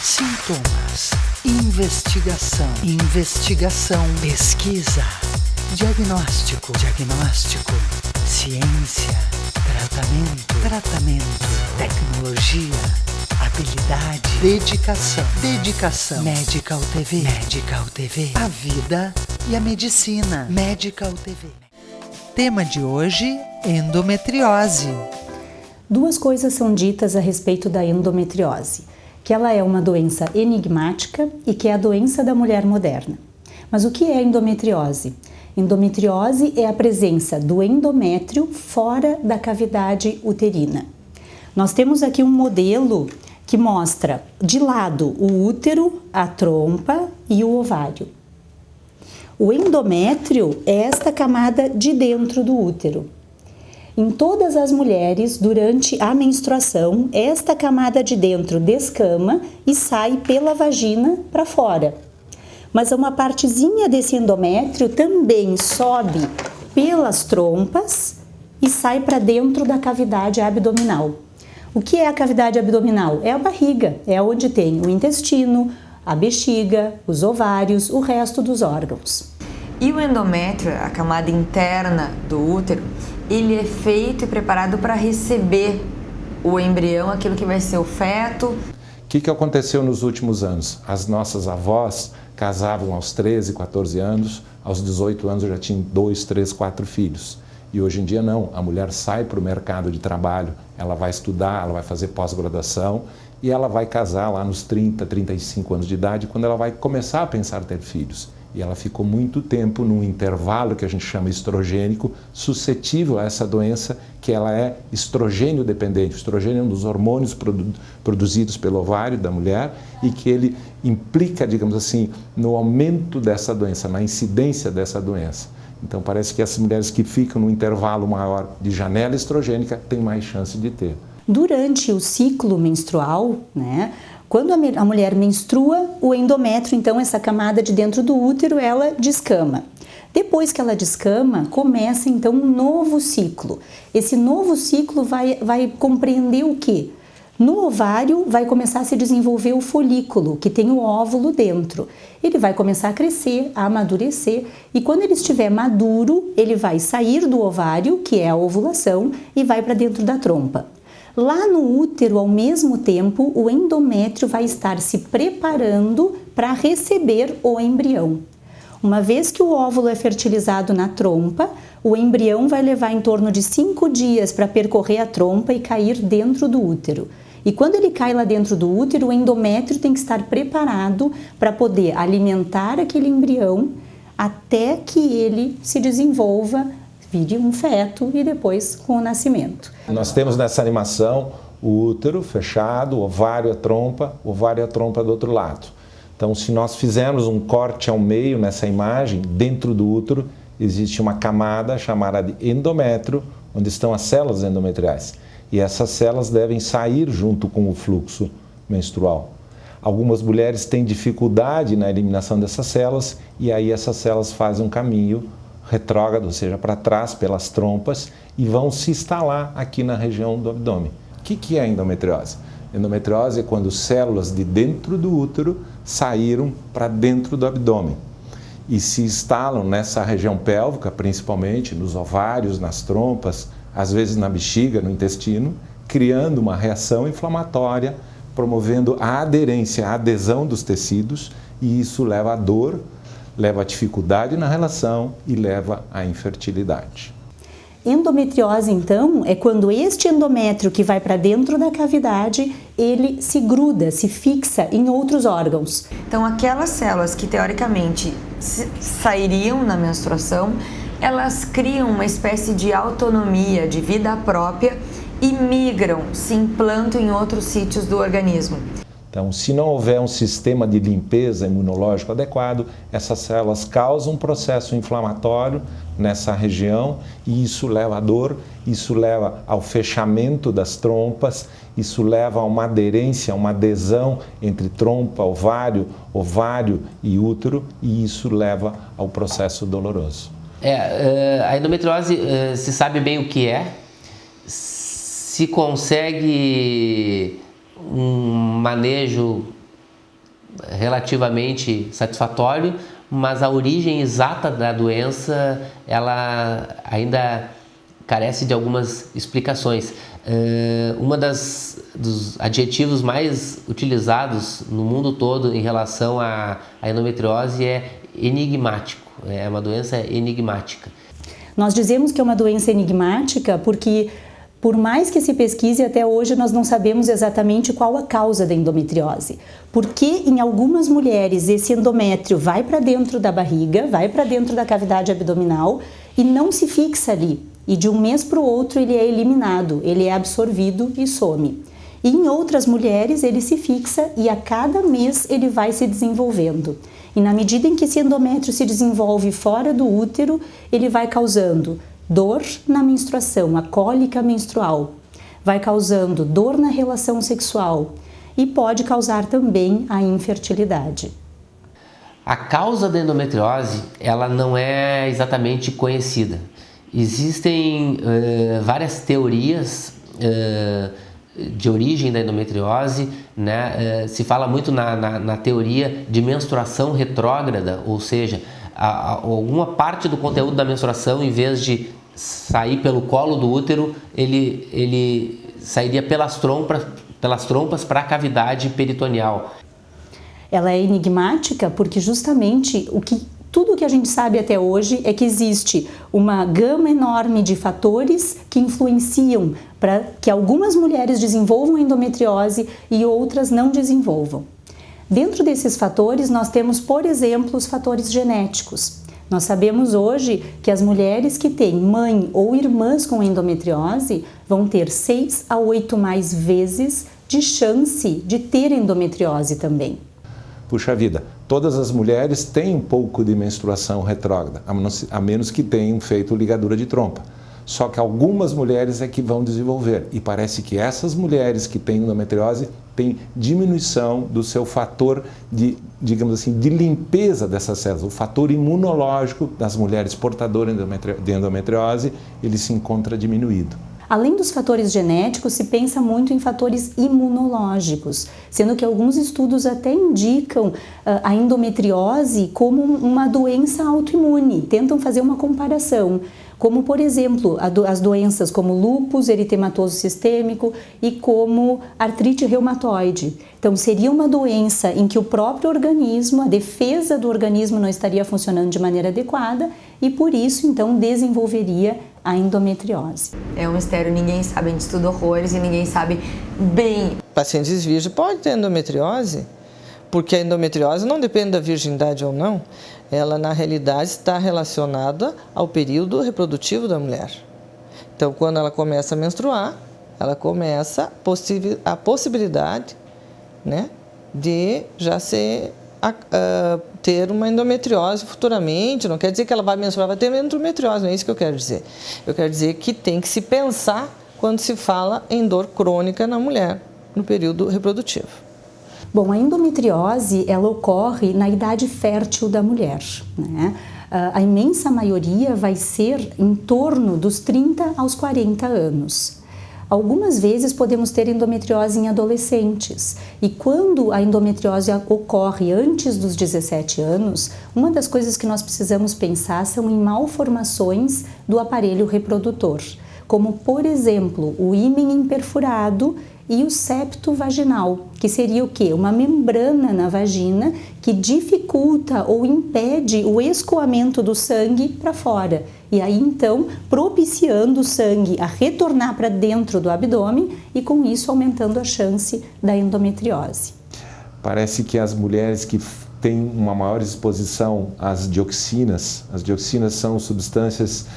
sintomas, investigação, pesquisa, diagnóstico, ciência, tratamento, tecnologia, habilidade, dedicação, Medical TV, a vida e a medicina, Medical TV. Tema de hoje, endometriose. Duas coisas são ditas a respeito da endometriose, que ela é uma doença enigmática e que é a doença da mulher moderna. Mas o que é endometriose? Endometriose é a presença do endométrio fora da cavidade uterina. Nós temos aqui um modelo que mostra de lado o útero, a trompa e o ovário. O endométrio é esta camada de dentro do útero. Em todas as mulheres, durante a menstruação, esta camada de dentro descama e sai pela vagina para fora. Mas uma partezinha desse endométrio também sobe pelas trompas e sai para dentro da cavidade abdominal. O que é a cavidade abdominal? É a barriga, é onde tem o intestino, a bexiga, os ovários, o resto dos órgãos. E o endométrio, a camada interna do útero, ele é feito e preparado para receber o embrião, aquilo que vai ser o feto. O que aconteceu nos últimos anos? As nossas avós casavam aos 13, 14 anos, aos 18 anos já tinham 2, 3, 4 filhos. E hoje em dia não, a mulher sai para o mercado de trabalho, ela vai estudar, ela vai fazer pós-graduação e ela vai casar lá nos 30, 35 anos de idade, quando ela vai começar a pensar em ter filhos. E ela ficou muito tempo num intervalo que a gente chama estrogênico, suscetível a essa doença, que ela é estrogênio dependente. O estrogênio é um dos hormônios produzidos pelo ovário da mulher e que ele implica, digamos assim, no aumento dessa doença, na incidência dessa doença. Então parece que essas mulheres que ficam no intervalo maior de janela estrogênica têm mais chance de ter. Durante o ciclo menstrual, quando a mulher menstrua, o endométrio, então essa camada de dentro do útero, ela descama. Depois que ela descama, começa então um novo ciclo. Esse novo ciclo vai compreender o quê? No ovário vai começar a se desenvolver o folículo, que tem o óvulo dentro. Ele vai começar a crescer, a amadurecer, e quando ele estiver maduro, ele vai sair do ovário, que é a ovulação, e vai para dentro da trompa. Lá no útero, ao mesmo tempo, o endométrio vai estar se preparando para receber o embrião. Uma vez que o óvulo é fertilizado na trompa, o embrião vai levar em torno de 5 dias para percorrer a trompa e cair dentro do útero. E quando ele cai lá dentro do útero, o endométrio tem que estar preparado para poder alimentar aquele embrião até que ele se desenvolva, vire um feto e depois com o nascimento. Nós temos nessa animação o útero fechado, o ovário a trompa do outro lado. Então, se nós fizermos um corte ao meio nessa imagem, dentro do útero existe uma camada chamada de endométrio, onde estão as células endometriais. E essas células devem sair junto com o fluxo menstrual. Algumas mulheres têm dificuldade na eliminação dessas células e aí essas células fazem um caminho retrógrado, ou seja, para trás pelas trompas e vão se instalar aqui na região do abdômen. O que é a endometriose? Endometriose é quando células de dentro do útero saíram para dentro do abdômen e se instalam nessa região pélvica, principalmente nos ovários, nas trompas, às vezes na bexiga, no intestino, criando uma reação inflamatória, promovendo a aderência, a adesão dos tecidos, e isso leva à dor, leva à dificuldade na relação e leva à infertilidade. Endometriose, então, é quando este endométrio que vai para dentro da cavidade, ele se gruda, se fixa em outros órgãos. Então, aquelas células que teoricamente sairiam na menstruação, elas criam uma espécie de autonomia, de vida própria e migram, se implantam em outros sítios do organismo. Então, se não houver um sistema de limpeza imunológico adequado, essas células causam um processo inflamatório nessa região e isso leva à dor, isso leva ao fechamento das trompas, isso leva a uma aderência, uma adesão entre trompa, ovário, ovário e útero e isso leva ao processo doloroso. A endometriose se sabe bem o que é, se consegue um manejo relativamente satisfatório, mas a origem exata da doença ela ainda carece de algumas explicações. Dos adjetivos mais utilizados no mundo todo em relação à endometriose é enigmático, é uma doença enigmática. Nós dizemos que é uma doença enigmática porque, por mais que se pesquise, até hoje nós não sabemos exatamente qual a causa da endometriose. Porque em algumas mulheres esse endométrio vai para dentro da barriga, vai para dentro da cavidade abdominal e não se fixa ali. E de um mês para o outro ele é eliminado, ele é absorvido e some. E em outras mulheres ele se fixa e a cada mês ele vai se desenvolvendo. E na medida em que esse endométrio se desenvolve fora do útero, ele vai causando dor na menstruação, a cólica menstrual, vai causando dor na relação sexual e pode causar também a infertilidade. A causa da endometriose, ela não é exatamente conhecida. Existem várias teorias de origem da endometriose, né? Se fala muito na teoria de menstruação retrógrada, ou seja, alguma parte do conteúdo da menstruação, em vez de sair pelo colo do útero, ele sairia pelas trompas para a cavidade peritoneal. Ela é enigmática porque justamente tudo o que a gente sabe até hoje é que existe uma gama enorme de fatores que influenciam para que algumas mulheres desenvolvam endometriose e outras não desenvolvam. Dentro desses fatores, nós temos, por exemplo, os fatores genéticos. Nós sabemos hoje que as mulheres que têm mãe ou irmãs com endometriose vão ter 6 a 8 mais vezes de chance de ter endometriose também. Puxa vida, todas as mulheres têm um pouco de menstruação retrógrada, a menos que tenham feito ligadura de trompa. Só que algumas mulheres é que vão desenvolver e parece que essas mulheres que têm endometriose têm diminuição do seu fator de, digamos assim, de limpeza dessas células. O fator imunológico das mulheres portadoras de endometriose, ele se encontra diminuído. Além dos fatores genéticos, se pensa muito em fatores imunológicos, sendo que alguns estudos até indicam a endometriose como uma doença autoimune, tentam fazer uma comparação, como por exemplo as doenças como lúpus eritematoso sistêmico e como artrite reumatoide. Então seria uma doença em que o próprio organismo, a defesa do organismo não estaria funcionando de maneira adequada e por isso então desenvolveria a endometriose. É um mistério, ninguém sabe, a gente estuda horrores e ninguém sabe bem. Pacientes virgens podem ter endometriose, porque a endometriose não depende da virgindade ou não, ela na realidade está relacionada ao período reprodutivo da mulher. Então quando ela começa a menstruar, ela começa a possibilidade, né, de já ter uma endometriose futuramente. Não quer dizer que ela vai menstruar, vai ter endometriose, não é isso que eu quero dizer. Eu quero dizer que tem que se pensar quando se fala em dor crônica na mulher no período reprodutivo. Bom, a endometriose ela ocorre na idade fértil da mulher, né? A imensa maioria vai ser em torno dos 30 aos 40 anos. Algumas vezes podemos ter endometriose em adolescentes e quando a endometriose ocorre antes dos 17 anos, uma das coisas que nós precisamos pensar são em malformações do aparelho reprodutor, como por exemplo o ímen imperfurado e o septo vaginal, que seria o quê? Uma membrana na vagina que dificulta ou impede o escoamento do sangue para fora. E aí então propiciando o sangue a retornar para dentro do abdômen e com isso aumentando a chance da endometriose. Parece que as mulheres que têm uma maior exposição às dioxinas são substâncias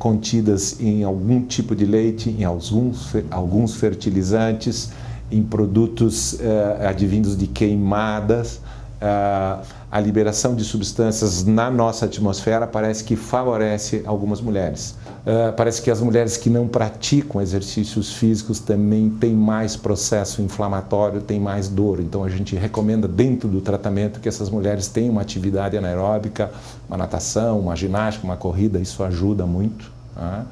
contidas em algum tipo de leite, em alguns fertilizantes, em produtos advindos de queimadas. A liberação de substâncias na nossa atmosfera parece que favorece algumas mulheres. Parece que as mulheres que não praticam exercícios físicos também têm mais processo inflamatório, têm mais dor. Então a gente recomenda dentro do tratamento que essas mulheres tenham uma atividade anaeróbica, uma natação, uma ginástica, uma corrida, isso ajuda muito, tá?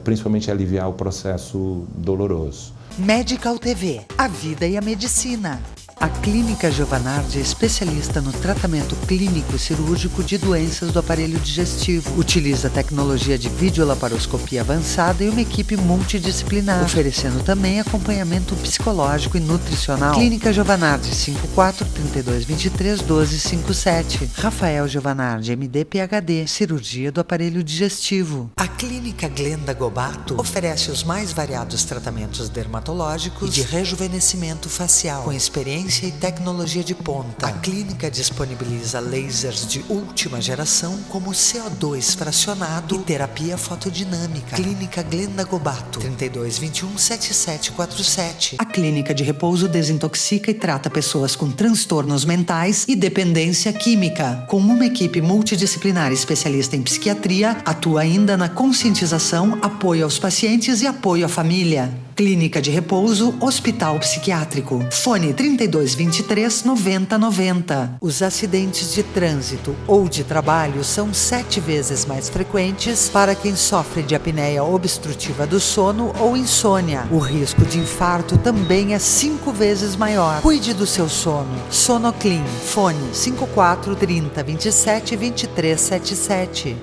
Principalmente a aliviar o processo doloroso. Medical TV, a vida e a medicina. A Clínica Giovanardi é especialista no tratamento clínico e cirúrgico de doenças do aparelho digestivo. Utiliza tecnologia de videolaparoscopia avançada e uma equipe multidisciplinar, oferecendo também acompanhamento psicológico e nutricional. Clínica Giovanardi, 54-3223-1257. Rafael Giovanardi, MD, PhD, cirurgia do aparelho digestivo. A Clínica Glenda Gobato oferece os mais variados tratamentos dermatológicos e de rejuvenescimento facial, com experiência e tecnologia de ponta. A clínica disponibiliza lasers de última geração como CO2 fracionado e terapia fotodinâmica. Clínica Glenda Gobato, 3221-7747. A clínica de repouso desintoxica e trata pessoas com transtornos mentais e dependência química. Com uma equipe multidisciplinar especialista em psiquiatria, atua ainda na conscientização, apoio aos pacientes e apoio à família. Clínica de Repouso, Hospital Psiquiátrico. Fone 3223-9090. Os acidentes de trânsito ou de trabalho são 7 vezes mais frequentes para quem sofre de apneia obstrutiva do sono ou insônia. O risco de infarto também é 5 vezes maior. Cuide do seu sono. Sonoclin. Fone 54-30-27-2377.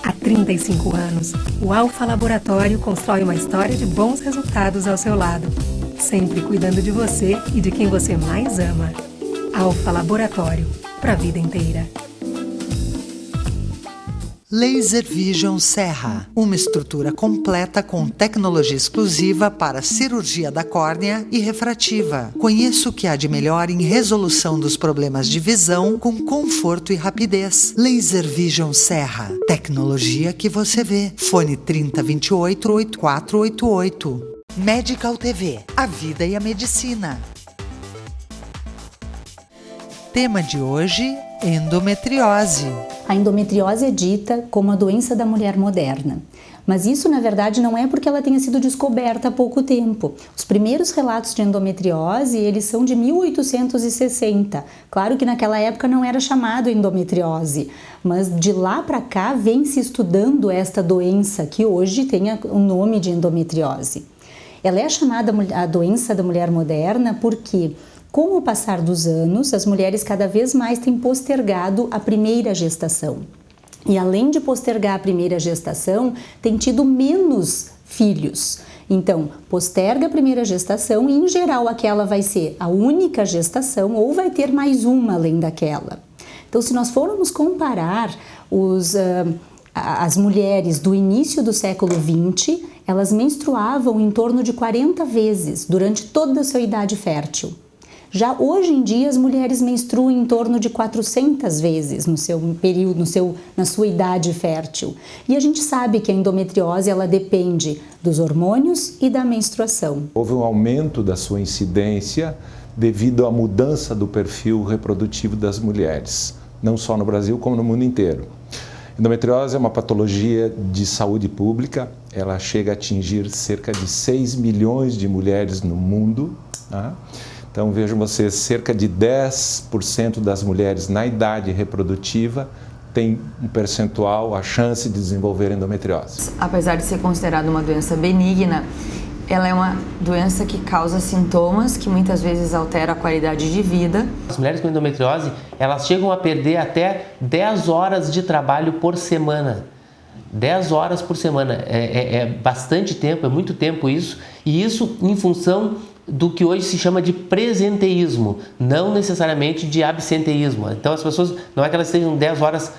Há 35 anos, o Alfa Laboratório constrói uma história de bons resultados ao seu lado, sempre cuidando de você e de quem você mais ama. Alfa Laboratório, para a vida inteira. Laser Vision Serra, uma estrutura completa com tecnologia exclusiva para cirurgia da córnea e refrativa. Conheça o que há de melhor em resolução dos problemas de visão com conforto e rapidez. Laser Vision Serra, tecnologia que você vê. Fone 3028-8488. Medical TV, a vida e a medicina. Tema de hoje, endometriose. A endometriose é dita como a doença da mulher moderna. Mas isso, na verdade, não é porque ela tenha sido descoberta há pouco tempo. Os primeiros relatos de endometriose, eles são de 1860. Claro que naquela época não era chamado endometriose, mas de lá para cá vem se estudando esta doença que hoje tem o nome de endometriose. Ela é chamada a doença da mulher moderna porque, com o passar dos anos, as mulheres cada vez mais têm postergado a primeira gestação. E além de postergar a primeira gestação, tem tido menos filhos. Então, posterga a primeira gestação e, em geral, aquela vai ser a única gestação ou vai ter mais uma além daquela. Então, se nós formos comparar as mulheres do início do século XX, elas menstruavam em torno de 40 vezes durante toda a sua idade fértil. Já hoje em dia, as mulheres menstruam em torno de 400 vezes no seu período, na sua idade fértil. E a gente sabe que a endometriose ela depende dos hormônios e da menstruação. Houve um aumento da sua incidência devido à mudança do perfil reprodutivo das mulheres, não só no Brasil, como no mundo inteiro. Endometriose é uma patologia de saúde pública, ela chega a atingir cerca de 6 milhões de mulheres no mundo, tá? Então, vejam vocês, cerca de 10% das mulheres na idade reprodutiva tem um percentual, a chance de desenvolver endometriose. Apesar de ser considerada uma doença benigna, ela é uma doença que causa sintomas que muitas vezes alteram a qualidade de vida. As mulheres com endometriose, elas chegam a perder até 10 horas de trabalho por semana. 10 horas por semana, é bastante tempo, é muito tempo isso, e isso em função do que hoje se chama de presenteísmo, não necessariamente de absenteísmo. Então as pessoas, não é que elas estejam 10 horas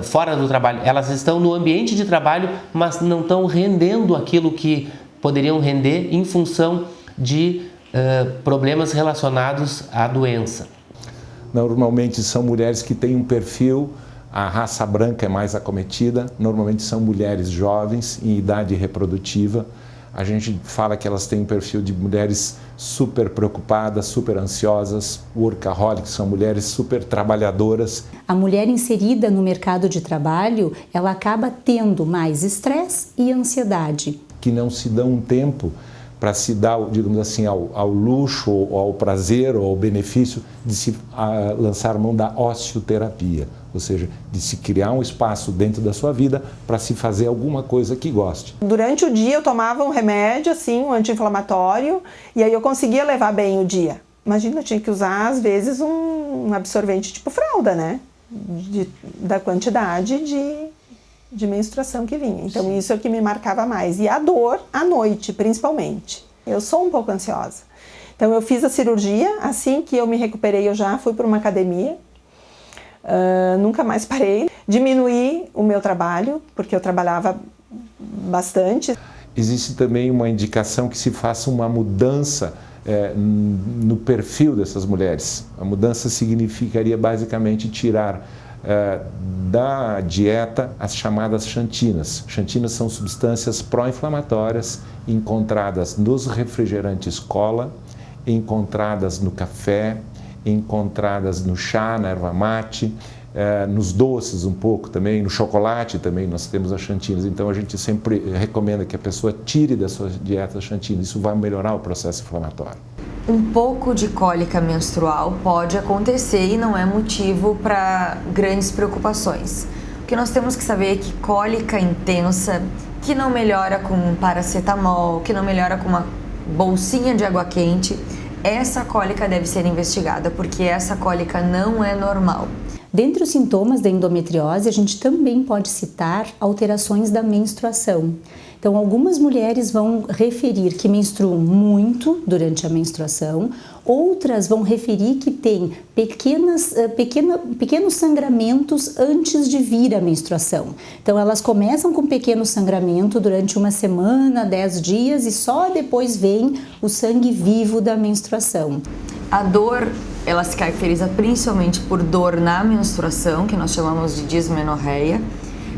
fora do trabalho, elas estão no ambiente de trabalho, mas não estão rendendo aquilo que poderiam render em função de problemas relacionados à doença. Normalmente são mulheres que têm um perfil, a raça branca é mais acometida, normalmente são mulheres jovens em idade reprodutiva. A gente fala que elas têm um perfil de mulheres super preocupadas, super ansiosas, workaholics, são mulheres super trabalhadoras. A mulher inserida no mercado de trabalho, ela acaba tendo mais estresse e ansiedade. Que não se dão um tempo para se dar, digamos assim, ao luxo, ou ao prazer, ou ao benefício de se lançar mão da osteoterapia. ou seja, de se criar um espaço dentro da sua vida para se fazer alguma coisa que goste. Durante o dia eu tomava um remédio, assim, um anti-inflamatório, e aí eu conseguia levar bem o dia. Imagina, eu tinha que usar, às vezes, um absorvente tipo fralda, né? Da quantidade de menstruação que vinha. Então, isso é o que me marcava mais. E a dor, à noite, principalmente. Eu sou um pouco ansiosa. Então, eu fiz a cirurgia. Assim que eu me recuperei, eu já fui para uma academia. Nunca mais parei. Diminuí o meu trabalho, porque eu trabalhava bastante. Existe também uma indicação que se faça uma mudança no perfil dessas mulheres. A mudança significaria basicamente tirar da dieta as chamadas xantinas. Xantinas são substâncias pró-inflamatórias encontradas nos refrigerantes cola, encontradas no café, encontradas no chá, na erva mate, nos doces um pouco também, no chocolate também nós temos as xantinas. Então a gente sempre recomenda que a pessoa tire da sua dieta as xantinas. Isso vai melhorar o processo inflamatório. Um pouco de cólica menstrual pode acontecer e não é motivo para grandes preocupações. O que nós temos que saber é que cólica intensa, que não melhora com paracetamol, que não melhora com uma bolsinha de água quente, essa cólica deve ser investigada, porque essa cólica não é normal. Dentre os sintomas da endometriose, a gente também pode citar alterações da menstruação. Então, algumas mulheres vão referir que menstruam muito durante a menstruação, outras vão referir que têm pequenos sangramentos antes de vir a menstruação. Então, elas começam com pequeno sangramento durante uma semana, 10 dias, e só depois vem o sangue vivo da menstruação. A dor, ela se caracteriza principalmente por dor na menstruação, que nós chamamos de dismenorreia,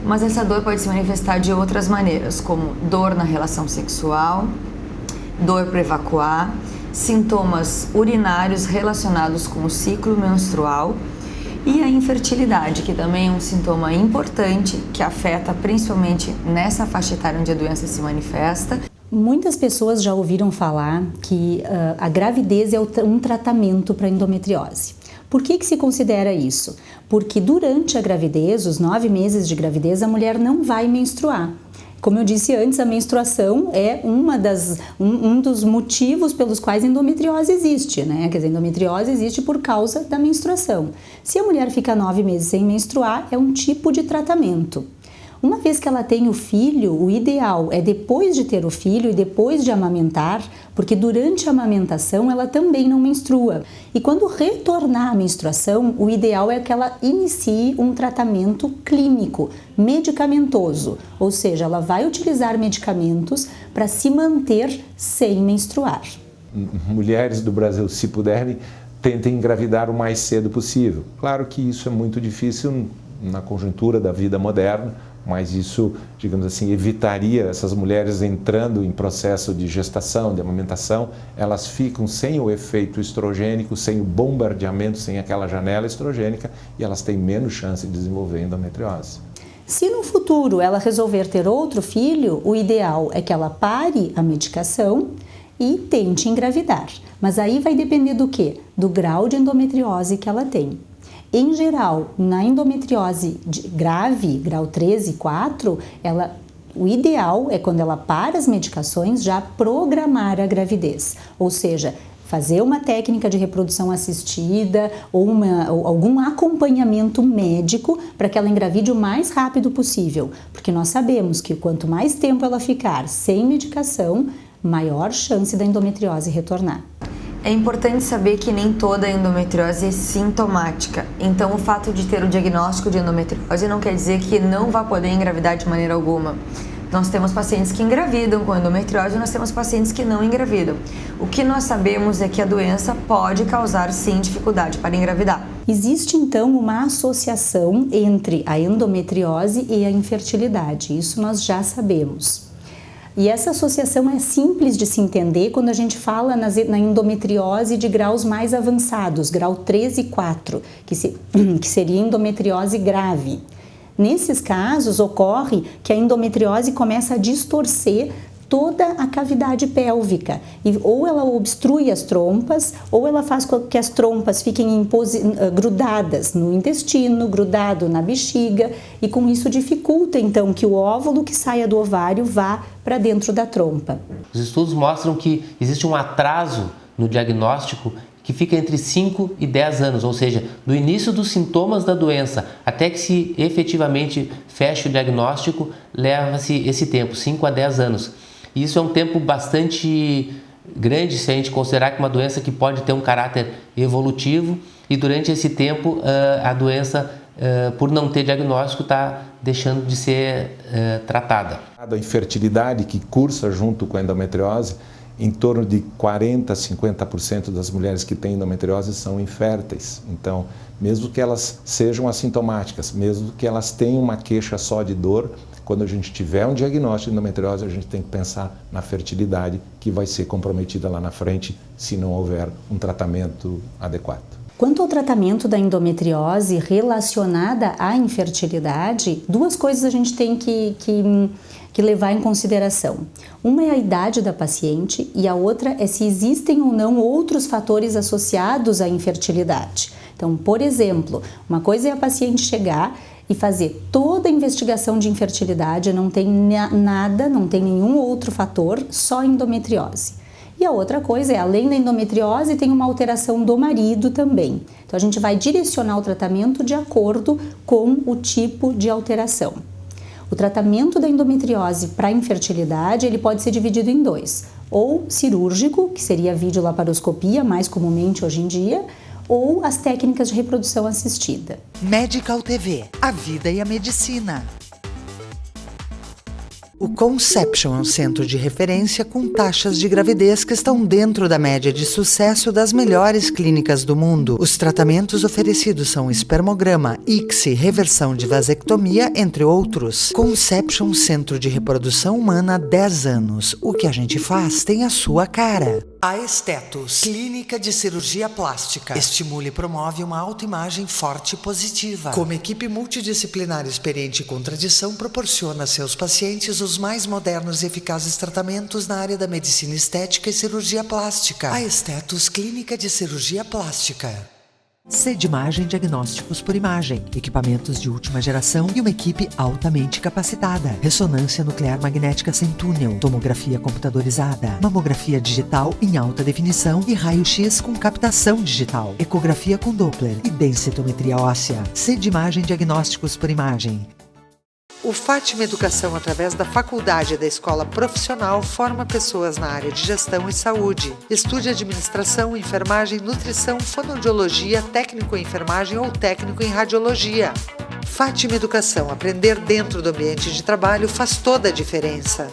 mas essa dor pode se manifestar de outras maneiras, como dor na relação sexual, dor para evacuar, sintomas urinários relacionados com o ciclo menstrual e a infertilidade, que também é um sintoma importante que afeta principalmente nessa faixa etária onde a doença se manifesta. Muitas pessoas já ouviram falar que a gravidez é um tratamento para endometriose. Por que se considera isso? Porque durante a gravidez, os 9 meses de gravidez, a mulher não vai menstruar. Como eu disse antes, a menstruação é um dos motivos pelos quais a endometriose existe, né? Quer dizer, a endometriose existe por causa da menstruação. Se a mulher fica 9 meses sem menstruar, é um tipo de tratamento. Uma vez que ela tem o filho, o ideal é depois de ter o filho e depois de amamentar, porque durante a amamentação ela também não menstrua. E quando retornar à menstruação, o ideal é que ela inicie um tratamento clínico, medicamentoso, ou seja, ela vai utilizar medicamentos para se manter sem menstruar. Mulheres do Brasil, se puderem, tentem engravidar o mais cedo possível. Claro que isso é muito difícil na conjuntura da vida moderna, mas isso, digamos assim, evitaria essas mulheres entrando em processo de gestação, de amamentação, elas ficam sem o efeito estrogênico, sem o bombardeamento, sem aquela janela estrogênica, e elas têm menos chance de desenvolver endometriose. Se no futuro ela resolver ter outro filho, o ideal é que ela pare a medicação e tente engravidar. Mas aí vai depender do quê? Do grau de endometriose que ela tem. Em geral, na endometriose grave, grau 3 e 4, o ideal é quando ela para as medicações já programar a gravidez, ou seja, fazer uma técnica de reprodução assistida ou algum acompanhamento médico para que ela engravide o mais rápido possível, porque nós sabemos que quanto mais tempo ela ficar sem medicação, maior chance da endometriose retornar. É importante saber que nem toda endometriose é sintomática, então o fato de ter o diagnóstico de endometriose não quer dizer que não vai poder engravidar de maneira alguma. Nós temos pacientes que engravidam com endometriose e nós temos pacientes que não engravidam. O que nós sabemos é que a doença pode causar sim dificuldade para engravidar. Existe então uma associação entre a endometriose e a infertilidade, isso nós já sabemos. E essa associação é simples de se entender quando a gente fala na endometriose de graus mais avançados, grau 3 e 4, que seria endometriose grave. Nesses casos, ocorre que a endometriose começa a distorcer toda a cavidade pélvica. E ou ela obstrui as trompas, ou ela faz com que as trompas fiquem grudadas no intestino, grudado na bexiga, e com isso dificulta então que o óvulo que saia do ovário vá para dentro da trompa. Os estudos mostram que existe um atraso no diagnóstico que fica entre 5 e 10 anos, ou seja, do início dos sintomas da doença até que se efetivamente feche o diagnóstico, leva-se esse tempo, 5 a 10 anos. E isso é um tempo bastante grande se a gente considerar que uma doença que pode ter um caráter evolutivo e durante esse tempo a doença, por não ter diagnóstico, está deixando de ser tratada. A infertilidade que cursa junto com a endometriose, em torno de 40% a 50% das mulheres que têm endometriose são inférteis. Então, mesmo que elas sejam assintomáticas, mesmo que elas tenham uma queixa só de dor, quando a gente tiver um diagnóstico de endometriose, a gente tem que pensar na fertilidade que vai ser comprometida lá na frente se não houver um tratamento adequado. Quanto ao tratamento da endometriose relacionada à infertilidade, duas coisas a gente tem que levar em consideração. Uma é a idade da paciente e a outra é se existem ou não outros fatores associados à infertilidade. Então, por exemplo, uma coisa é a paciente chegar e fazer toda a investigação de infertilidade, não tem nada, não tem nenhum outro fator, só endometriose. E a outra coisa é, além da endometriose, tem uma alteração do marido também. Então, a gente vai direcionar o tratamento de acordo com o tipo de alteração. O tratamento da endometriose para infertilidade, ele pode ser dividido em dois. Ou cirúrgico, que seria a videolaparoscopia, mais comumente hoje em dia, ou as técnicas de reprodução assistida. Medical TV, a vida e a medicina. O Conception é um centro de referência com taxas de gravidez que estão dentro da média de sucesso das melhores clínicas do mundo. Os tratamentos oferecidos são espermograma, ICSI, reversão de vasectomia, entre outros. Conception Centro de Reprodução Humana há 10 anos. O que a gente faz tem a sua cara. A Estetos, clínica de cirurgia plástica, estimula e promove uma autoimagem forte e positiva. Como equipe multidisciplinar experiente com tradição, proporciona a seus pacientes os mais modernos e eficazes tratamentos na área da medicina estética e cirurgia plástica. A Estetos, clínica de cirurgia plástica. Sedimagem Diagnósticos por Imagem, equipamentos de última geração e uma equipe altamente capacitada. Ressonância nuclear magnética sem túnel, tomografia computadorizada, mamografia digital em alta definição e raio-x com captação digital, ecografia com Doppler e densitometria óssea. Sedimagem Diagnósticos por Imagem. O Fátima Educação, através da Faculdade da Escola Profissional, forma pessoas na área de gestão e saúde. Estude administração, enfermagem, nutrição, fonoaudiologia, técnico em enfermagem ou técnico em radiologia. Fátima Educação, aprender dentro do ambiente de trabalho faz toda a diferença.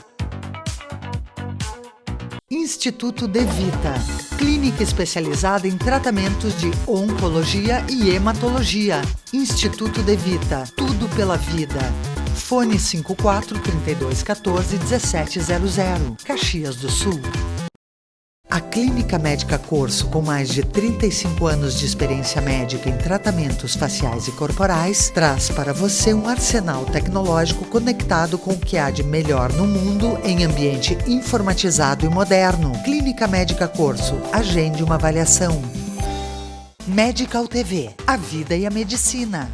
Instituto De Vita, clínica especializada em tratamentos de oncologia e hematologia. Instituto De Vita, tudo pela vida. Fone 54-3214-1700, Caxias do Sul. A Clínica Médica Corso, com mais de 35 anos de experiência médica em tratamentos faciais e corporais, traz para você um arsenal tecnológico conectado com o que há de melhor no mundo em ambiente informatizado e moderno. Clínica Médica Corso, agende uma avaliação. Medical TV, a vida e a medicina.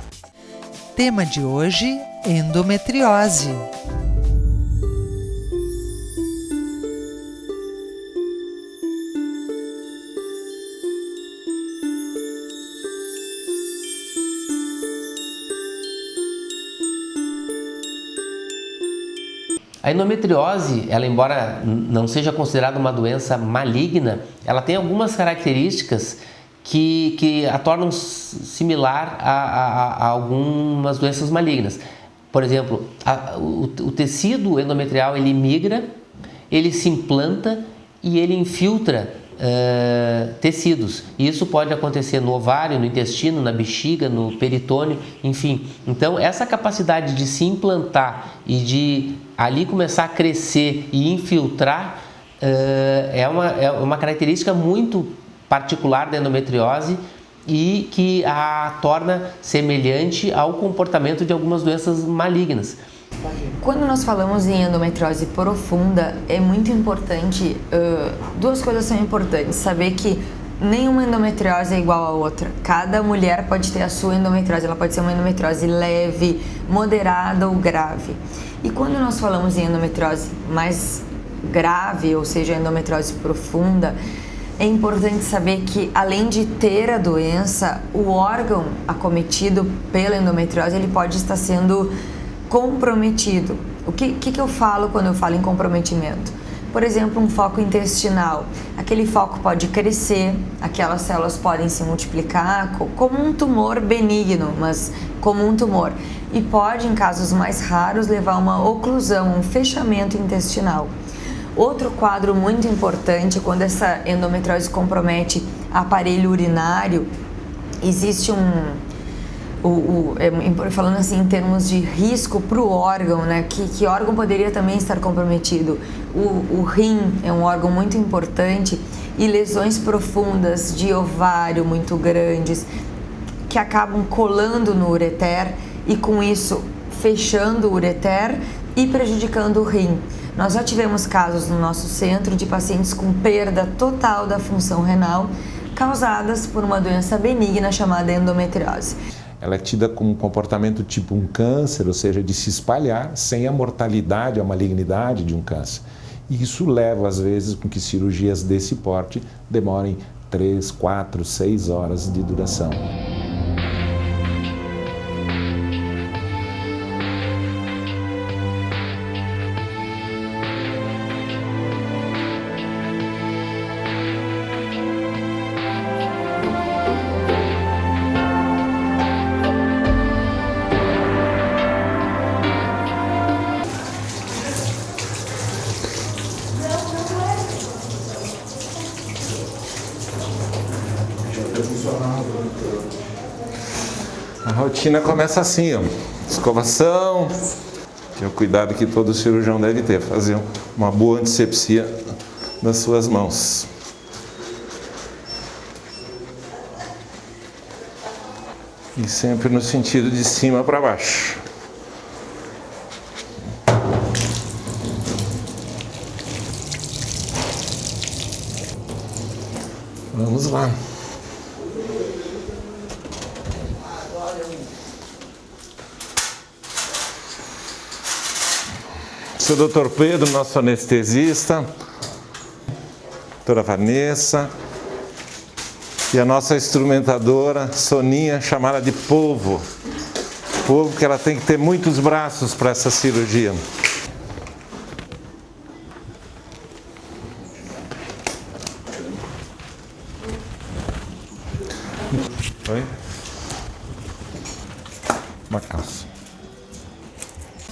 Tema de hoje: endometriose. A endometriose, ela, embora não seja considerada uma doença maligna, ela tem algumas características que a tornam similar a algumas doenças malignas. Por exemplo, o tecido endometrial, ele migra, ele se implanta e ele infiltra tecidos. E isso pode acontecer no ovário, no intestino, na bexiga, no peritônio, enfim. Então, essa capacidade de se implantar e de ali começar a crescer e infiltrar é uma característica muito particular da endometriose e que a torna semelhante ao comportamento de algumas doenças malignas. Quando nós falamos em endometriose profunda, é muito importante, duas coisas são importantes, saber que nenhuma endometriose é igual à outra. Cada mulher pode ter a sua endometriose, ela pode ser uma endometriose leve, moderada ou grave. E quando nós falamos em endometriose mais grave, ou seja, endometriose profunda, é importante saber que, além de ter a doença, o órgão acometido pela endometriose, ele pode estar sendo comprometido. O que eu falo quando eu falo em comprometimento? Por exemplo, um foco intestinal. Aquele foco pode crescer, aquelas células podem se multiplicar como um tumor benigno, mas como um tumor. E pode, em casos mais raros, levar a uma oclusão, um fechamento intestinal. Outro quadro muito importante, quando essa endometriose compromete aparelho urinário, existe falando assim em termos de risco para o órgão, né? Que órgão poderia também estar comprometido? O rim é um órgão muito importante, e lesões profundas de ovário muito grandes que acabam colando no ureter e com isso fechando o ureter e prejudicando o rim. Nós já tivemos casos no nosso centro de pacientes com perda total da função renal causadas por uma doença benigna chamada endometriose. Ela é tida como um comportamento tipo um câncer, ou seja, de se espalhar sem a mortalidade, a malignidade de um câncer. E isso leva, às vezes, com que cirurgias desse porte demorem 3, 4, 6 horas de duração. A rotina começa assim, ó, escovação, que é o cuidado que todo cirurgião deve ter, fazer uma boa antisepsia nas suas mãos. E sempre no sentido de cima para baixo. Vamos lá. Sou o Dr. Pedro, nosso anestesista, doutora Vanessa e a nossa instrumentadora Soninha, chamada de Polvo. Polvo, que ela tem que ter muitos braços para essa cirurgia. Oi? Uma calça.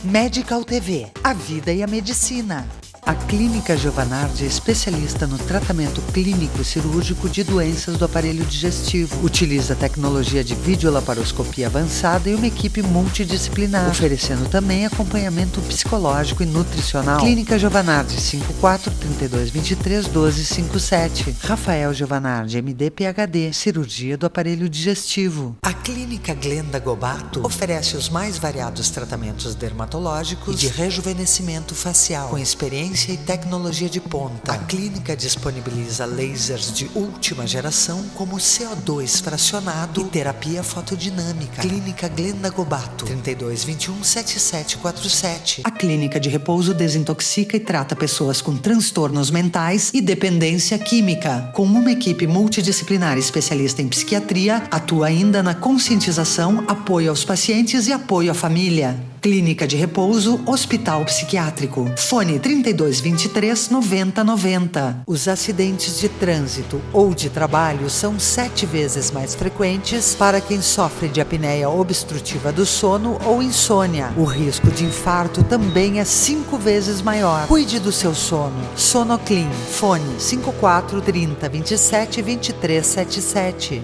Medical TV, a vida e a medicina. A Clínica Giovanardi é especialista no tratamento clínico e cirúrgico de doenças do aparelho digestivo. Utiliza tecnologia de videolaparoscopia avançada e uma equipe multidisciplinar, oferecendo também acompanhamento psicológico e nutricional. Clínica Giovanardi, 54 32 23 12 57. Rafael Giovanardi, MD PhD, cirurgia do aparelho digestivo. A Clínica Glenda Gobato oferece os mais variados tratamentos dermatológicos e de rejuvenescimento facial, com experiência e tecnologia de ponta. A clínica disponibiliza lasers de última geração como CO2 fracionado e terapia fotodinâmica. Clínica Glenda Gobato, 32 21 7747. A clínica de repouso desintoxica e trata pessoas com transtornos mentais e dependência química. Com uma equipe multidisciplinar especialista em psiquiatria, atua ainda na conscientização, apoio aos pacientes e apoio à família. Clínica de Repouso, Hospital Psiquiátrico. Fone 3223 9090. Os acidentes de trânsito ou de trabalho são 7 vezes mais frequentes para quem sofre de apneia obstrutiva do sono ou insônia. O risco de infarto também é 5 vezes maior. Cuide do seu sono. Sonoclin. Fone 54 30 27 23 77.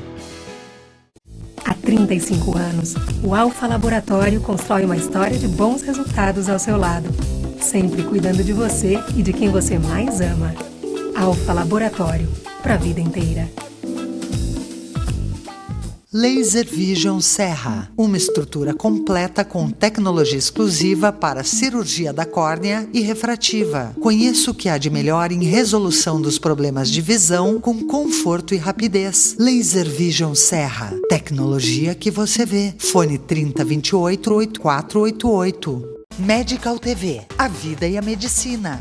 Há 35 anos, o Alfa Laboratório constrói uma história de bons resultados ao seu lado, sempre cuidando de você e de quem você mais ama. Alfa Laboratório, para a vida inteira. Laser Vision Serra, uma estrutura completa com tecnologia exclusiva para cirurgia da córnea e refrativa. Conheça o que há de melhor em resolução dos problemas de visão com conforto e rapidez. Laser Vision Serra, tecnologia que você vê. Fone 3028-8488. Medical TV, a vida e a medicina.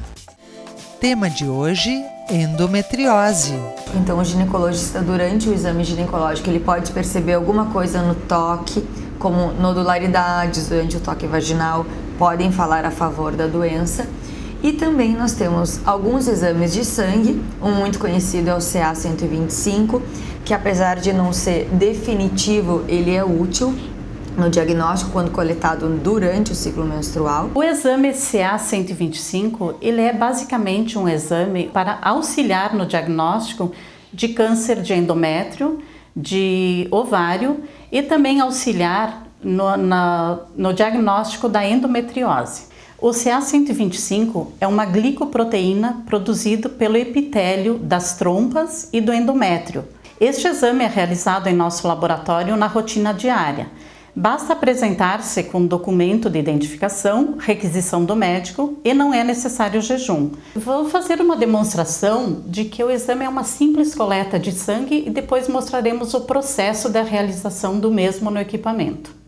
Tema de hoje, endometriose. Então, o ginecologista, durante o exame ginecológico, ele pode perceber alguma coisa no toque, como nodularidades durante o toque vaginal, podem falar a favor da doença. E também nós temos alguns exames de sangue, um muito conhecido é o CA-125, que apesar de não ser definitivo, ele é útil no diagnóstico quando coletado durante o ciclo menstrual. O exame CA-125, ele é basicamente um exame para auxiliar no diagnóstico de câncer de endométrio, de ovário e também auxiliar no diagnóstico da endometriose. O CA-125 é uma glicoproteína produzida pelo epitélio das trompas e do endométrio. Este exame é realizado em nosso laboratório na rotina diária. Basta apresentar-se com um documento de identificação, requisição do médico e não é necessário jejum. Vou fazer uma demonstração de que o exame é uma simples coleta de sangue e depois mostraremos o processo da realização do mesmo no equipamento.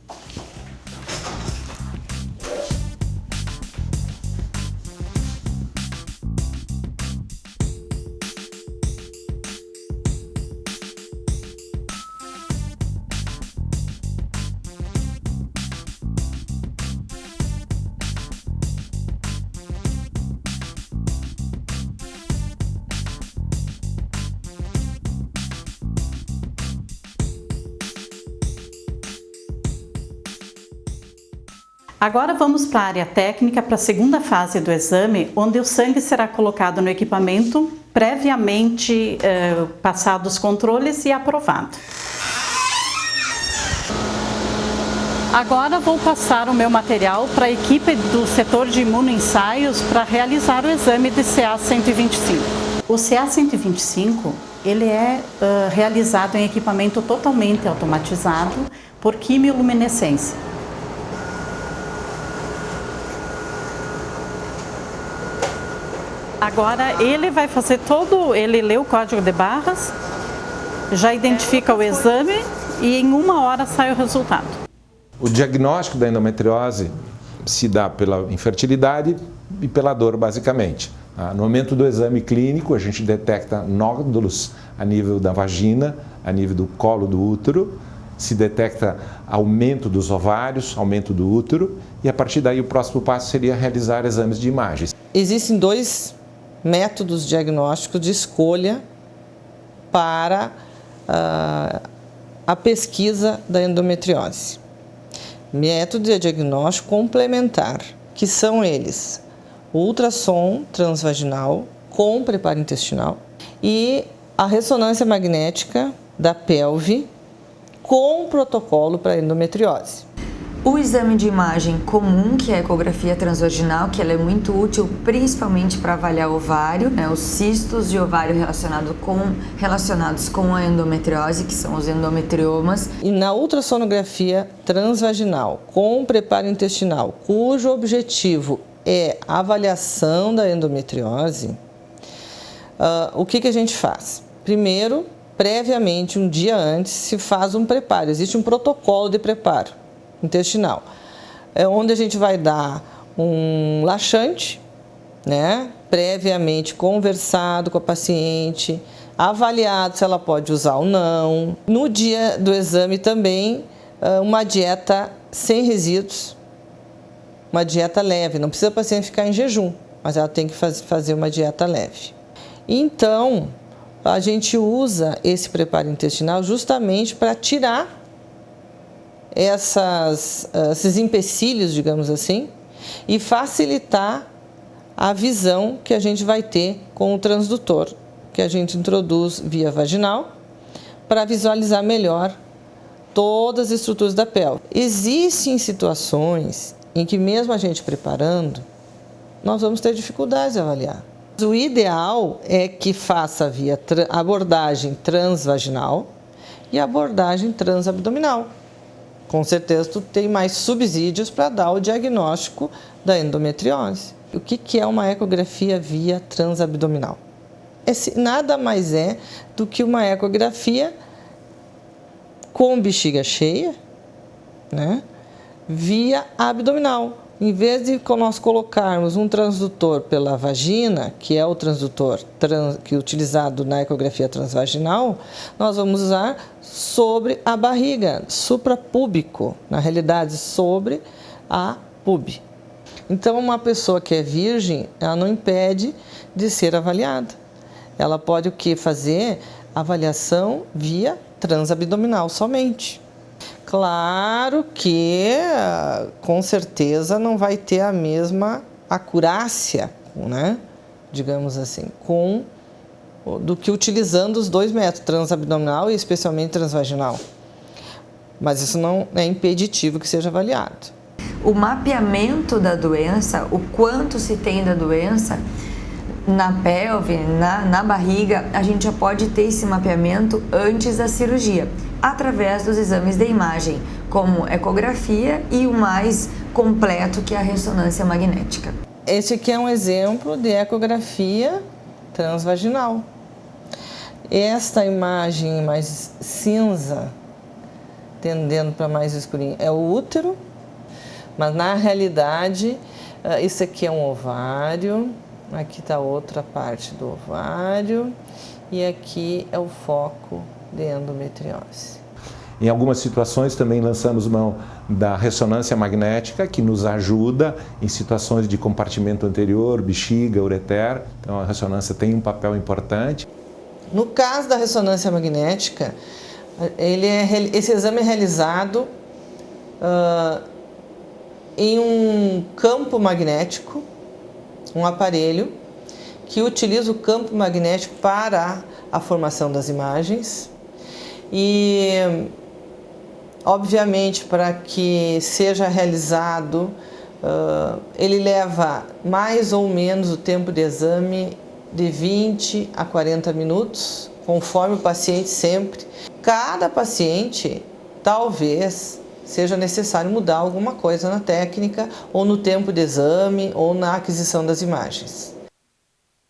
Agora vamos para a área técnica, para a segunda fase do exame, onde o sangue será colocado no equipamento, previamente passado os controles e aprovado. Agora vou passar o meu material para a equipe do setor de imunoensaios para realizar o exame de CA-125. O CA-125 ele é realizado em equipamento totalmente automatizado por quimioluminescência. Agora ele vai fazer ele lê o código de barras, já identifica o exame e em 1 hora sai o resultado. O diagnóstico da endometriose se dá pela infertilidade e pela dor, basicamente. No momento do exame clínico, a gente detecta nódulos a nível da vagina, a nível do colo do útero, se detecta aumento dos ovários, aumento do útero, e a partir daí o próximo passo seria realizar exames de imagens. Existem 2 métodos diagnósticos de escolha para a pesquisa da endometriose. Método de diagnóstico complementar, que são eles: o ultrassom transvaginal com preparo intestinal e a ressonância magnética da pelve com protocolo para endometriose. O exame de imagem comum, que é a ecografia transvaginal, que ela é muito útil principalmente para avaliar o ovário, os cistos de ovário relacionados com a endometriose, que são os endometriomas. E na ultrassonografia transvaginal com preparo intestinal, cujo objetivo é a avaliação da endometriose, o que a gente faz? Primeiro, previamente, um dia antes, se faz um preparo, existe um protocolo de preparo intestinal, onde a gente vai dar um laxante, previamente conversado com a paciente, avaliado se ela pode usar ou não. No dia do exame também, uma dieta sem resíduos, uma dieta leve, não precisa a paciente ficar em jejum, mas ela tem que fazer uma dieta leve. Então, a gente usa esse preparo intestinal justamente para tirar esses empecilhos, digamos assim, e facilitar a visão que a gente vai ter com o transdutor, que a gente introduz via vaginal, para visualizar melhor todas as estruturas da pelve. Existem situações em que mesmo a gente preparando, nós vamos ter dificuldades de avaliar. O ideal é que faça via abordagem transvaginal e abordagem transabdominal. Com certeza tu tem mais subsídios para dar o diagnóstico da endometriose. O que é uma ecografia via transabdominal? Nada mais é do que uma ecografia com bexiga cheia, né, via abdominal. Em vez de nós colocarmos um transdutor pela vagina, que é o transdutor que é utilizado na ecografia transvaginal, nós vamos usar sobre a barriga, suprapúbico, na realidade sobre a pube. Então, uma pessoa que é virgem, ela não impede de ser avaliada. Ela pode o que? Fazer avaliação via transabdominal somente. Claro que, com certeza, não vai ter a mesma acurácia, né? Digamos assim, do que utilizando os 2 métodos, transabdominal e especialmente transvaginal. Mas isso não é impeditivo que seja avaliado. O mapeamento da doença, o quanto se tem da doença na pelve, na barriga, a gente já pode ter esse mapeamento antes da cirurgia, através dos exames de imagem, como ecografia e o mais completo, que é a ressonância magnética. Esse aqui é um exemplo de ecografia transvaginal. Esta imagem mais cinza, tendendo para mais escurinho, é o útero, mas na realidade, isso aqui é um ovário, aqui está outra parte do ovário e aqui é o foco de endometriose. Em algumas situações também lançamos mão da ressonância magnética, que nos ajuda em situações de compartimento anterior, bexiga, ureter. Então a ressonância tem um papel importante. No caso da ressonância magnética, esse exame é realizado em um campo magnético, um aparelho que utiliza o campo magnético para a formação das imagens e, obviamente, para que seja realizado, ele leva mais ou menos o tempo de exame de 20 a 40 minutos, conforme o paciente sempre. Cada paciente, talvez, seja necessário mudar alguma coisa na técnica, ou no tempo de exame, ou na aquisição das imagens.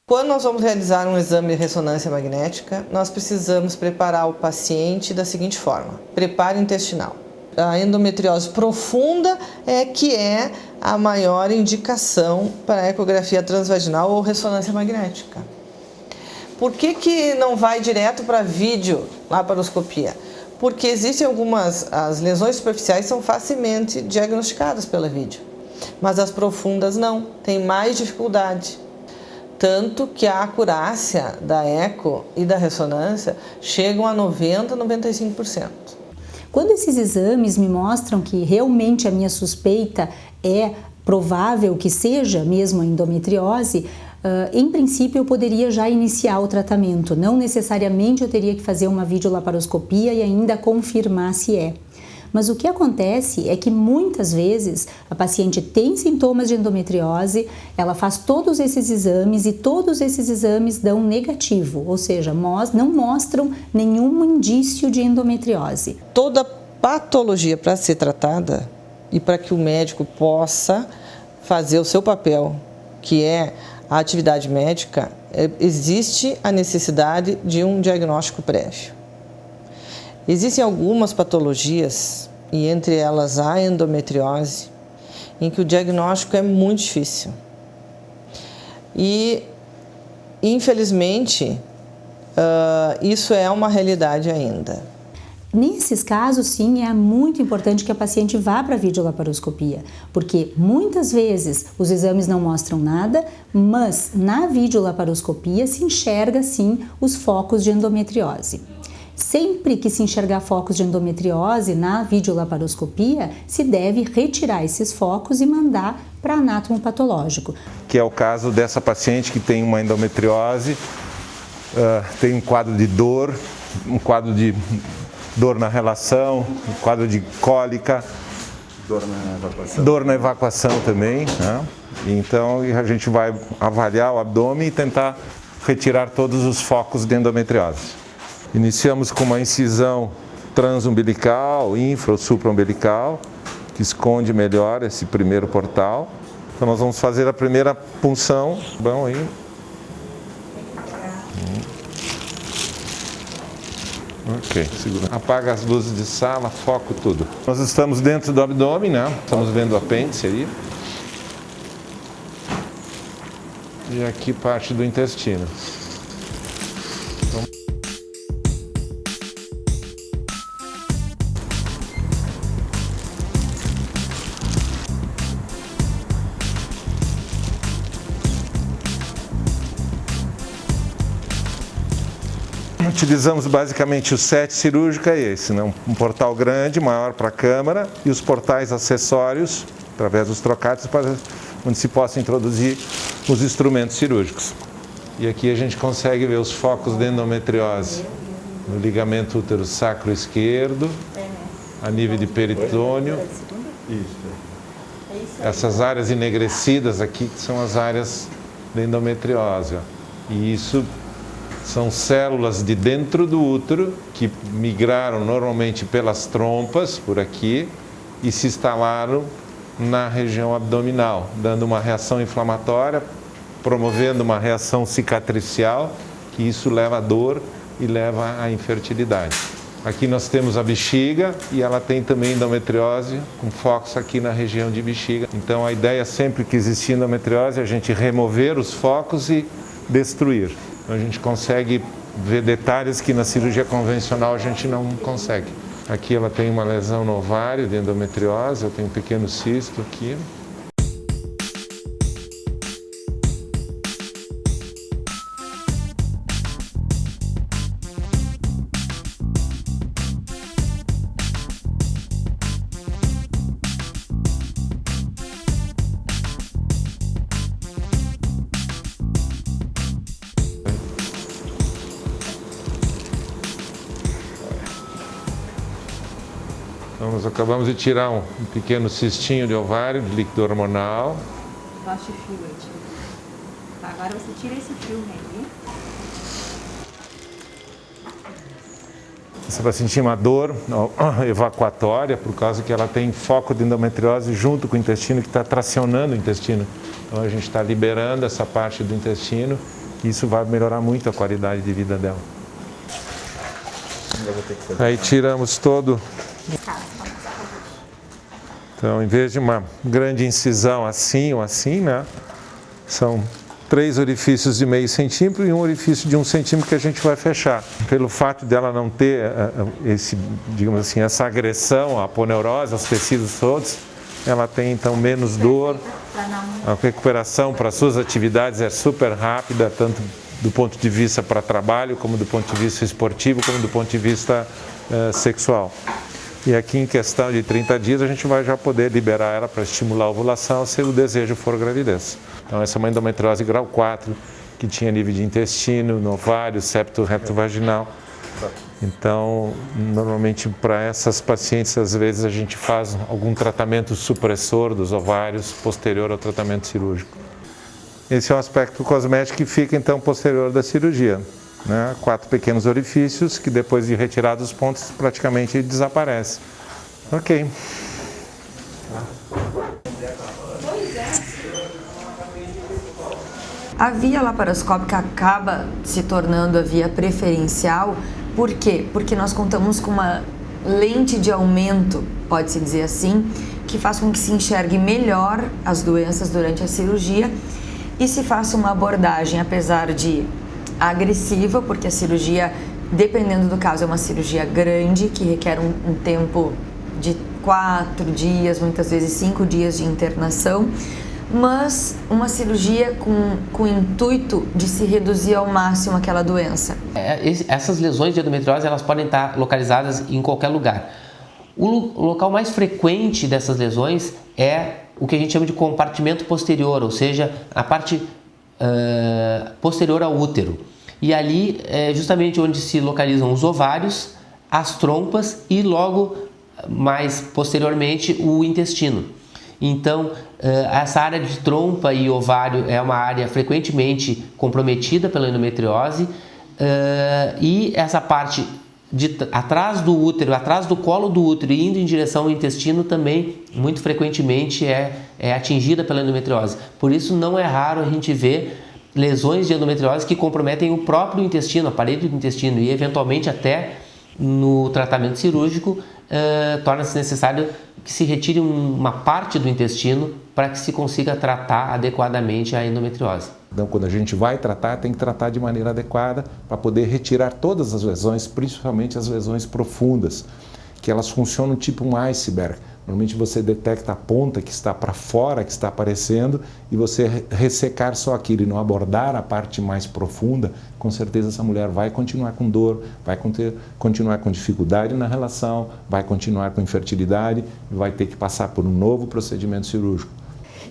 Quando nós vamos realizar um exame de ressonância magnética, nós precisamos preparar o paciente da seguinte forma: preparo intestinal. A endometriose profunda que é a maior indicação para a ecografia transvaginal ou ressonância magnética. Por que não vai direto para videolaparoscopia? Porque existem as lesões superficiais são facilmente diagnosticadas pela vídeo, mas as profundas não, tem mais dificuldade. Tanto que a acurácia da eco e da ressonância chegam a 90% a 95%. Quando esses exames me mostram que realmente a minha suspeita é provável que seja mesmo a endometriose, em princípio eu poderia já iniciar o tratamento. Não necessariamente eu teria que fazer uma videolaparoscopia e ainda confirmar se é. Mas o que acontece é que muitas vezes a paciente tem sintomas de endometriose, ela faz todos esses exames e todos esses exames dão negativo, ou seja, não mostram nenhum indício de endometriose. Toda patologia para ser tratada e para que o médico possa fazer o seu papel, que é a atividade médica, existe a necessidade de um diagnóstico prévio. Existem algumas patologias, e entre elas a endometriose, em que o diagnóstico é muito difícil. E, infelizmente, isso é uma realidade ainda. Nesses casos, sim, é muito importante que a paciente vá para a videolaparoscopia, porque muitas vezes os exames não mostram nada, mas na videolaparoscopia se enxerga, sim, os focos de endometriose. Sempre que se enxergar focos de endometriose na videolaparoscopia, se deve retirar esses focos e mandar para anátomo patológico. Que é o caso dessa paciente que tem uma endometriose, tem um quadro de dor, um quadro de dor na relação, um quadro de cólica, dor na evacuação também, né? Então a gente vai avaliar o abdômen e tentar retirar todos os focos de endometriose. Iniciamos com uma incisão transumbilical, infra ou supraumbilical, que esconde melhor esse primeiro portal. Então nós vamos fazer a primeira punção. Bom aí. Ok, segura. Apaga as luzes de sala, foco tudo. Nós estamos dentro do abdômen, né? Estamos vendo o apêndice aí. E aqui parte do intestino. Utilizamos basicamente o set cirúrgico é esse, né? Um portal grande, maior para a câmara, e os portais acessórios, através dos trocados, para onde se possa introduzir os instrumentos cirúrgicos. E aqui a gente consegue ver os focos de endometriose no ligamento útero sacro esquerdo, a nível de peritônio. Essas áreas enegrecidas aqui que são as áreas de endometriose. Ó. E isso são células de dentro do útero que migraram normalmente pelas trompas, por aqui, e se instalaram na região abdominal, dando uma reação inflamatória, promovendo uma reação cicatricial, que isso leva a dor e leva à infertilidade. Aqui nós temos a bexiga e ela tem também endometriose com focos aqui na região de bexiga. Então a ideia sempre que existir endometriose é a gente remover os focos e destruir. Então, a gente consegue ver detalhes que na cirurgia convencional a gente não consegue. Aqui ela tem uma lesão no ovário de endometriose, eu tenho um pequeno cisto aqui. Então, nós acabamos de tirar um pequeno cistinho de ovário, de líquido hormonal. Gosto de fio, tio. Tá, agora você tira esse fio aí. Você vai sentir uma dor evacuatória, por causa que ela tem foco de endometriose junto com o intestino, que está tracionando o intestino. Então a gente está liberando essa parte do intestino e isso vai melhorar muito a qualidade de vida dela. Aí tiramos todo. Então, em vez de uma grande incisão assim ou assim, né, são 3 orifícios de meio centímetro e um orifício de 1 centímetro que a gente vai fechar. Pelo fato dela não ter esse, digamos assim, essa agressão à aponeurose, aos tecidos todos, ela tem então menos dor. A recuperação para suas atividades é super rápida, tanto do ponto de vista para trabalho, como do ponto de vista esportivo, como do ponto de vista sexual. E aqui em questão de 30 dias a gente vai já poder liberar ela para estimular a ovulação se o desejo for gravidez. Então essa é uma endometriose grau 4, que tinha nível de intestino, no ovário, septo reto vaginal. Então, normalmente para essas pacientes, às vezes a gente faz algum tratamento supressor dos ovários posterior ao tratamento cirúrgico. Esse é um aspecto cosmético que fica então posterior da cirurgia. 4 pequenos orifícios que depois de retirados os pontos praticamente desaparecem. Ok. A via laparoscópica acaba se tornando a via preferencial. Por quê? Porque nós contamos com uma lente de aumento, pode-se dizer assim, que faz com que se enxergue melhor as doenças durante a cirurgia e se faça uma abordagem, apesar de agressiva, porque a cirurgia, dependendo do caso, é uma cirurgia grande, que requer um tempo de 4 dias, muitas vezes 5 dias de internação, mas uma cirurgia com o intuito de se reduzir ao máximo aquela doença. Essas lesões de endometriose, elas podem estar localizadas em qualquer lugar. O local mais frequente dessas lesões é o que a gente chama de compartimento posterior, ou seja, a parte posterior ao útero. E ali é justamente onde se localizam os ovários, as trompas e logo mais posteriormente o intestino. Então, essa área de trompa e ovário é uma área frequentemente comprometida pela endometriose e essa parte atrás do útero, atrás do colo do útero e indo em direção ao intestino também, muito frequentemente é atingida pela endometriose. Por isso não é raro a gente ver lesões de endometriose que comprometem o próprio intestino, a parede do intestino, e eventualmente até no tratamento cirúrgico torna-se necessário que se retire uma parte do intestino para que se consiga tratar adequadamente a endometriose. Então, quando a gente vai tratar, tem que tratar de maneira adequada para poder retirar todas as lesões, principalmente as lesões profundas, que elas funcionam tipo um iceberg. Normalmente você detecta a ponta que está para fora, que está aparecendo, e você ressecar só aquilo e não abordar a parte mais profunda, com certeza essa mulher vai continuar com dor, vai continuar com dificuldade na relação, vai continuar com infertilidade e vai ter que passar por um novo procedimento cirúrgico.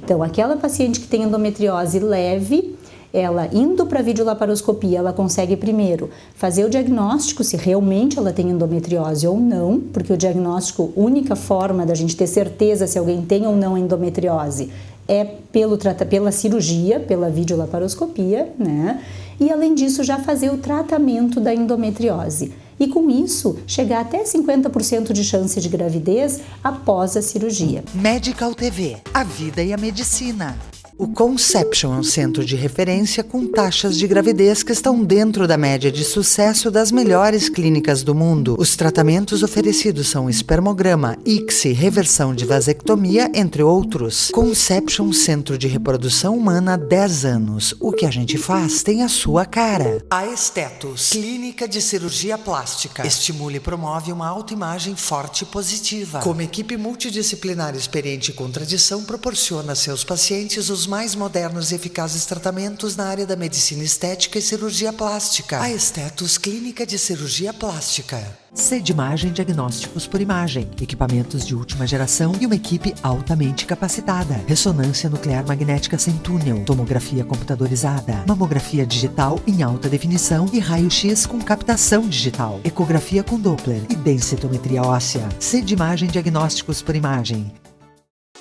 Então, aquela paciente que tem endometriose leve, ela indo para a videolaparoscopia, ela consegue primeiro fazer o diagnóstico se realmente ela tem endometriose ou não, porque o diagnóstico, única forma da gente ter certeza se alguém tem ou não endometriose é pela cirurgia, pela videolaparoscopia, né? E além disso já fazer o tratamento da endometriose. E com isso, chegar até 50% de chance de gravidez após a cirurgia. Medical TV, a vida e a medicina. O Conception é um centro de referência com taxas de gravidez que estão dentro da média de sucesso das melhores clínicas do mundo. Os tratamentos oferecidos são espermograma, ICSI, reversão de vasectomia, entre outros. Conception, centro de reprodução humana há 10 anos. O que a gente faz tem a sua cara. A Estetos, clínica de cirurgia plástica. Estimula e promove uma autoimagem forte e positiva. Como equipe multidisciplinar experiente e com tradição, proporciona a seus pacientes os mais modernos e eficazes tratamentos na área da medicina estética e cirurgia plástica. A Estetos, clínica de cirurgia plástica. Sedimagem Diagnósticos por Imagem, equipamentos de última geração e uma equipe altamente capacitada. Ressonância nuclear magnética sem túnel, tomografia computadorizada, mamografia digital em alta definição e raio-x com captação digital, ecografia com Doppler e densitometria óssea. Sedimagem Diagnósticos por Imagem.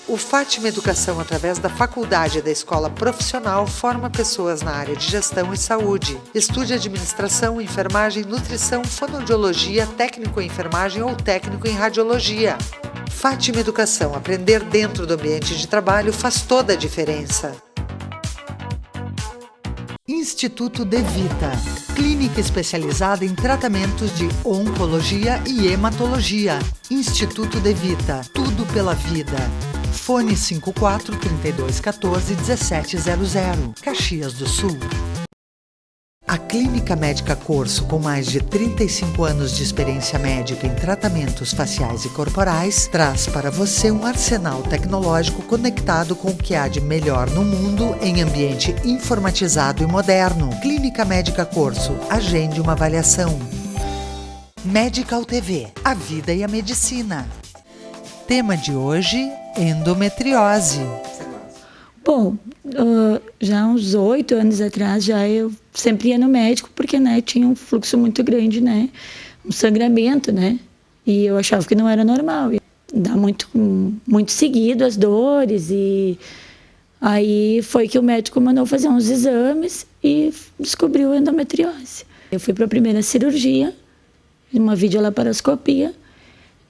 O Fátima Educação, através da Faculdade da Escola Profissional, forma pessoas na área de gestão e saúde. Estude administração, enfermagem, nutrição, fonoaudiologia, técnico em enfermagem ou técnico em radiologia. Fátima Educação, aprender dentro do ambiente de trabalho faz toda a diferença. Instituto De Vita, clínica especializada em tratamentos de oncologia e hematologia. Instituto De Vita, tudo pela vida. Fone 54 32 14 1700, Caxias do Sul. A Clínica Médica Corso, com mais de 35 anos de experiência médica em tratamentos faciais e corporais, traz para você um arsenal tecnológico conectado com o que há de melhor no mundo em ambiente informatizado e moderno. Clínica Médica Corso, agende uma avaliação. Medical TV, a vida e a medicina. Tema de hoje, endometriose. Bom, já uns 8 anos atrás, eu sempre ia no médico porque, né, tinha um fluxo muito grande, né, um sangramento, né, e eu achava que não era normal. Dá muito seguido as dores, e aí foi que o médico mandou fazer uns exames e descobriu endometriose. Eu fui para a primeira cirurgia, uma videolaparoscopia,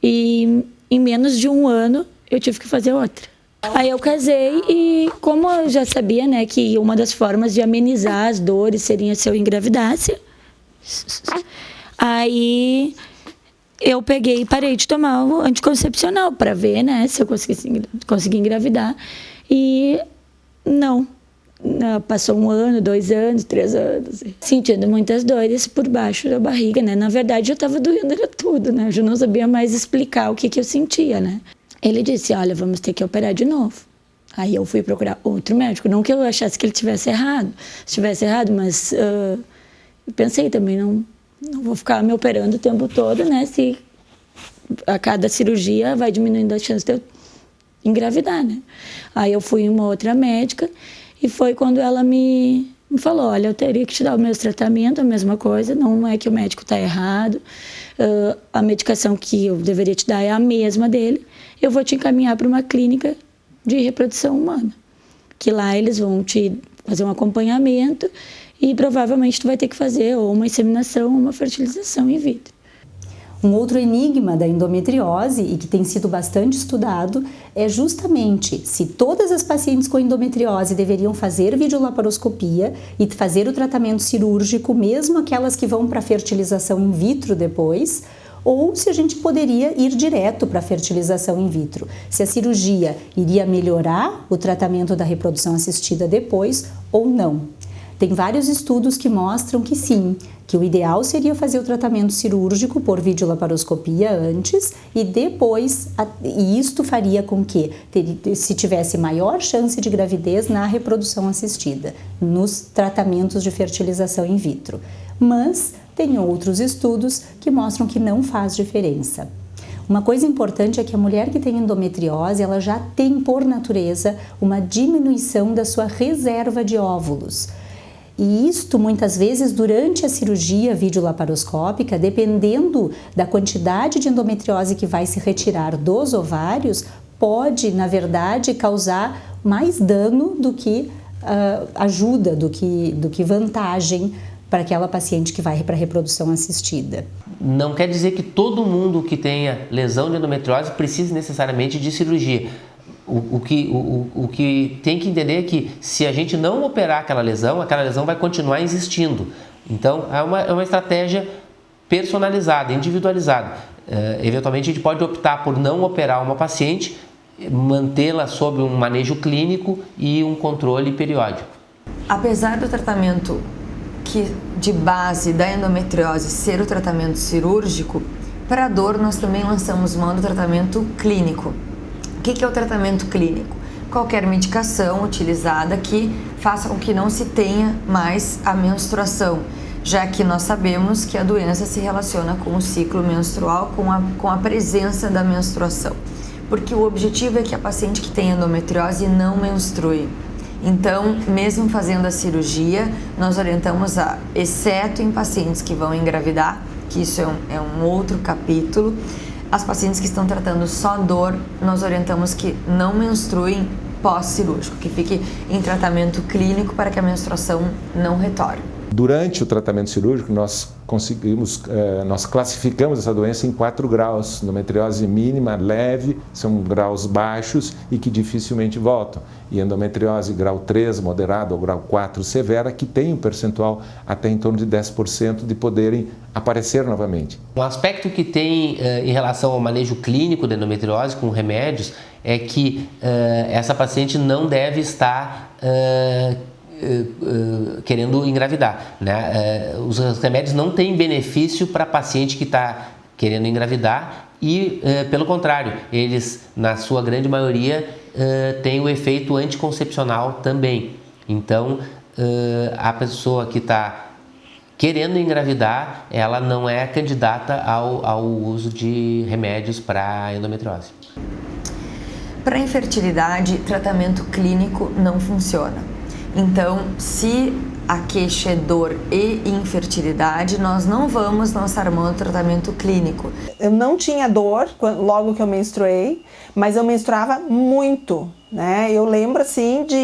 e em menos de um ano eu tive que fazer outra. Aí eu casei e, como eu já sabia, né, que uma das formas de amenizar as dores seria se eu engravidasse, aí eu peguei e parei de tomar o anticoncepcional para ver, né, se eu conseguia engravidar. E não. Passou 1 ano, 2 anos, 3 anos, sentindo muitas dores por baixo da barriga, né? Na verdade, eu estava doendo era tudo, né? Eu já não sabia mais explicar o que eu sentia, né? Ele disse, olha, vamos ter que operar de novo. Aí eu fui procurar outro médico, não que eu achasse que ele tivesse errado, mas eu pensei também, não vou ficar me operando o tempo todo, né? Se a cada cirurgia vai diminuindo a chance de eu engravidar, né? Aí eu fui em uma outra médica, e foi quando ela me falou, olha, eu teria que te dar o mesmo tratamento, a mesma coisa, não é que o médico está errado, a medicação que eu deveria te dar é a mesma dele, eu vou te encaminhar para uma clínica de reprodução humana, que lá eles vão te fazer um acompanhamento e provavelmente tu vai ter que fazer ou uma inseminação ou uma fertilização in vitro. Um outro enigma da endometriose, e que tem sido bastante estudado, é justamente se todas as pacientes com endometriose deveriam fazer videolaparoscopia e fazer o tratamento cirúrgico, mesmo aquelas que vão para a fertilização in vitro depois, ou se a gente poderia ir direto para a fertilização in vitro. Se a cirurgia iria melhorar o tratamento da reprodução assistida depois ou não. Tem vários estudos que mostram que sim, que o ideal seria fazer o tratamento cirúrgico por videolaparoscopia antes e depois, e isto faria com que se tivesse maior chance de gravidez na reprodução assistida, nos tratamentos de fertilização in vitro. Mas tem outros estudos que mostram que não faz diferença. Uma coisa importante é que a mulher que tem endometriose, ela já tem por natureza uma diminuição da sua reserva de óvulos. E isto, muitas vezes, durante a cirurgia videolaparoscópica, dependendo da quantidade de endometriose que vai se retirar dos ovários, pode, na verdade, causar mais dano do que ajuda, do que vantagem para aquela paciente que vai para a reprodução assistida. Não quer dizer que todo mundo que tenha lesão de endometriose precise necessariamente de cirurgia. O que tem que entender é que se a gente não operar aquela lesão vai continuar existindo. Então, é uma estratégia personalizada, individualizada. Eventualmente, a gente pode optar por não operar uma paciente, mantê-la sob um manejo clínico e um controle periódico. Apesar do tratamento de base da endometriose ser o tratamento cirúrgico, para a dor nós também lançamos mão do tratamento clínico. O que é o tratamento clínico? Qualquer medicação utilizada que faça com que não se tenha mais a menstruação, já que nós sabemos que a doença se relaciona com o ciclo menstrual, com a presença da menstruação. Porque o objetivo é que a paciente que tem endometriose não menstrue. Então, mesmo fazendo a cirurgia, nós orientamos exceto em pacientes que vão engravidar, que isso é um outro capítulo, as pacientes que estão tratando só dor, nós orientamos que não menstruem pós-cirúrgico, que fique em tratamento clínico para que a menstruação não retorne. Durante o tratamento cirúrgico, nós classificamos essa doença em 4 graus. Endometriose mínima, leve, são graus baixos e que dificilmente voltam. E endometriose grau 3, moderada, ou grau 4, severa, que tem um percentual até em torno de 10% de poderem aparecer novamente. Um aspecto que tem em relação ao manejo clínico da endometriose com remédios é que essa paciente não deve estar querendo engravidar, né? Os remédios não têm benefício para a paciente que está querendo engravidar e, pelo contrário, eles, na sua grande maioria, têm o efeito anticoncepcional também. Então, a pessoa que está querendo engravidar, ela não é candidata ao uso de remédios para endometriose. Para infertilidade, tratamento clínico não funciona. Então, se a queixa é dor e infertilidade, nós não vamos lançar mão do tratamento clínico. Eu não tinha dor logo que eu menstruei, mas eu menstruava muito, né? Eu lembro assim de